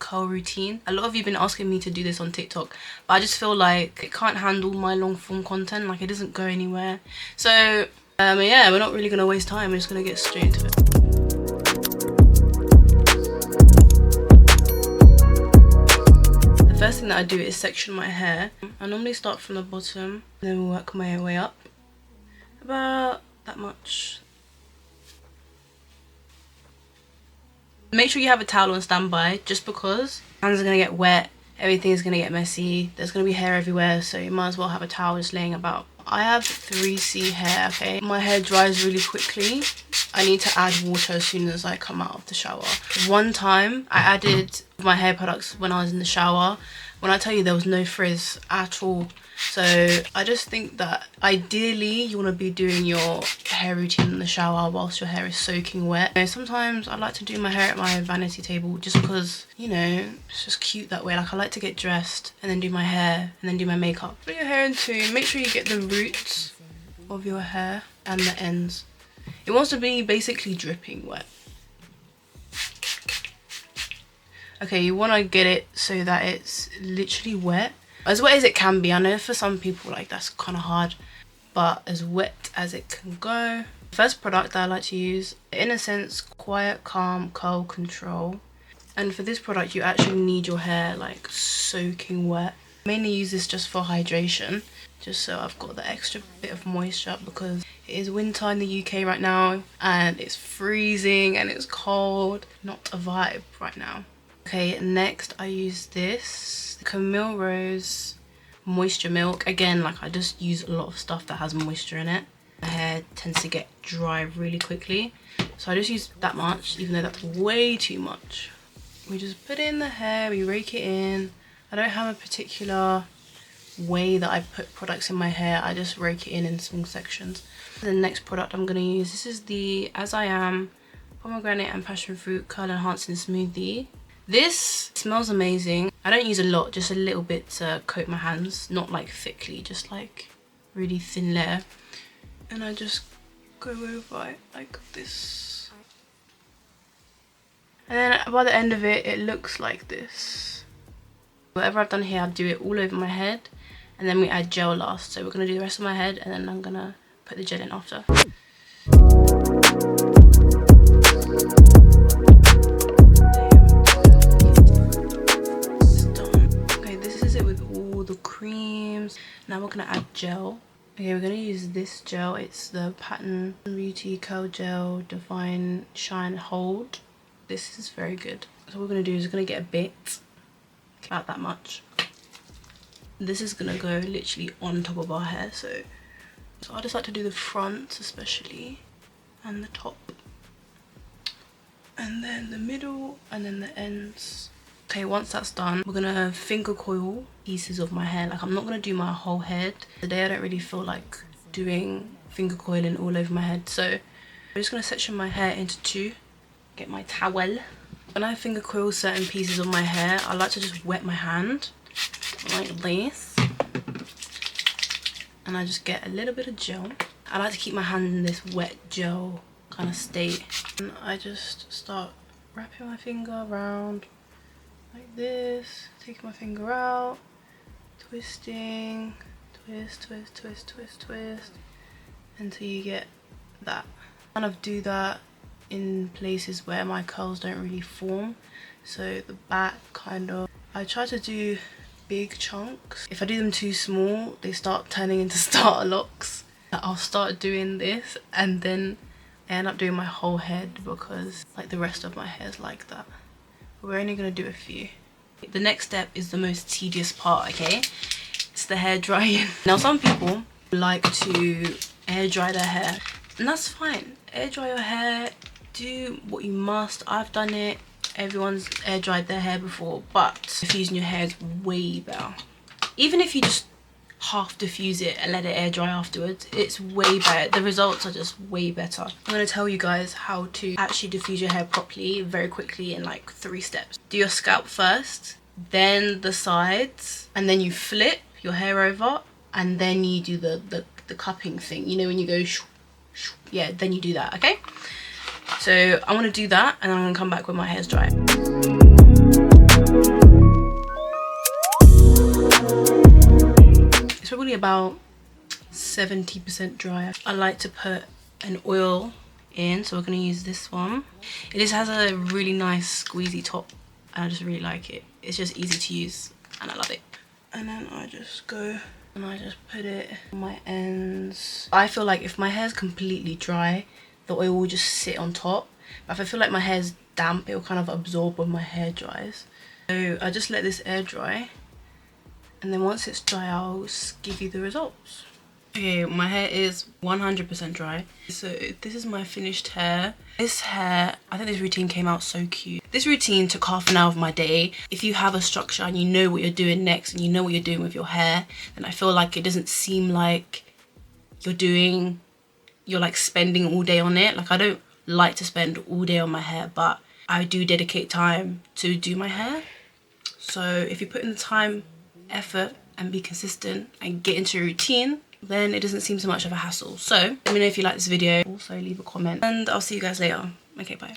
curl routine. A lot of you have been asking me to do this on TikTok, but I just feel like it can't handle my long form content. Like, it doesn't go anywhere. So yeah, we're not really gonna waste time. We're just gonna get straight into it. The first thing that I do is section my hair. I normally start from the bottom and then work my way up about that much. Make sure you have a towel on standby, just because hands are gonna get wet, everything is gonna get messy, there's gonna be hair everywhere, so you might as well have a towel just laying about. I have 3C hair, okay? My hair dries really quickly. I need to add water as soon as I come out of the shower. One time I added my hair products when I was in the shower. When I tell you, there was no frizz at all. So I just think that ideally you want to be doing your hair routine in the shower whilst your hair is soaking wet. You know, sometimes I like to do my hair at my vanity table just because, you know, it's just cute that way. Like, I like to get dressed and then do my hair and then do my makeup. Put your hair into, make sure you get the roots of your hair and the ends. It wants to be basically dripping wet. Okay, you want to get it so that it's literally wet. As wet as it can be. I know for some people, like, that's kind of hard, but as wet as it can go. First product that I like to use, Innersense Quiet Calm Curl Control. And for this product, you actually need your hair like soaking wet. I mainly use this just for hydration, just so I've got the extra bit of moisture, because it is winter in the UK right now and it's freezing and it's cold. Not a vibe right now. Okay, next I use this Camille Rose Moisture Milk. Again, like, I just use a lot of stuff that has moisture in it. My hair tends to get dry really quickly, so I just use that much, even though that's way too much. We just put it in the hair, we rake it in. I don't have a particular way that I put products in my hair, I just rake it in small sections. The next product I'm going to use, this is the As I Am Pomegranate and Passion Fruit Curl Enhancing Smoothie. This smells amazing. I don't use a lot, just a little bit to coat my hands, not like thickly, just like really thin layer. And I just go over it like this. And then by the end of it, it looks like this. Whatever I've done here, I'll do it all over my head, and then we add gel last. So we're gonna do the rest of my head, and then I'm gonna put the gel in after. Creams. Now we're gonna add gel. Okay, we're gonna use this gel. It's the Pattern Beauty Curl Gel Define Shine Hold. This is very good. So what we're gonna do is we're gonna get a bit, about that much. This is gonna go literally on top of our hair. So I just like to do the front especially, and the top, and then the middle, and then the ends. Okay, once that's done, we're gonna finger coil pieces of my hair. Like, I'm not gonna do my whole head. Today I don't really feel like doing finger coiling all over my head, so I'm just gonna section my hair into two. Get my towel. When I finger coil certain pieces of my hair, I like to just wet my hand like this, and I just get a little bit of gel. I like to keep my hand in this wet gel kind of state, and I just start wrapping my finger around like this, taking my finger out, twisting, twist, twist, twist, twist, twist, until you get that. Kind of do that in places where my curls don't really form, so the back kind of, I try to do big chunks. If I do them too small, they start turning into starter locks. I'll start doing this and then I end up doing my whole head, because like the rest of my hair is like that. We're only going to do a few. The next step is the most tedious part, okay? It's the hair drying. Now, some people like to air dry their hair, and that's fine. Air dry your hair, do what you must. I've done it. Everyone's air dried their hair before, but diffusing your hair is way better. Even if you just half diffuse it and let it air dry afterwards, it's way better. The results are just way better. I'm going to tell you guys how to actually diffuse your hair properly very quickly in like 3 steps. Do your scalp first, then the sides, and then you flip your hair over, and then you do the cupping thing, you know, when you go shoo, shoo. Yeah, then you do that. Okay, so I want to do that, and then I'm going to come back when my hair's dry. about 70% dry. I like to put an oil in, so we're going to use this one. It just has a really nice squeezy top and I just really like it. It's just easy to use and I love it. And then I just go and I just put it on my ends. I feel like if my hair's completely dry, the oil will just sit on top. But if I feel like my hair's damp, it will kind of absorb when my hair dries. So I just let this air dry, and then once it's dry, I'll just give you the results. Okay, my hair is 100% dry. So this is my finished hair. This hair, I think this routine came out so cute. This routine took half an hour of my day. If you have a structure and you know what you're doing next and you know what you're doing with your hair, then I feel like it doesn't seem like you're like spending all day on it. Like, I don't like to spend all day on my hair, but I do dedicate time to do my hair. So if you put in the time, effort, and be consistent and get into a routine, then it doesn't seem so much of a hassle. So let me know if you like this video. Also leave a comment and I'll see you guys later. Okay, bye.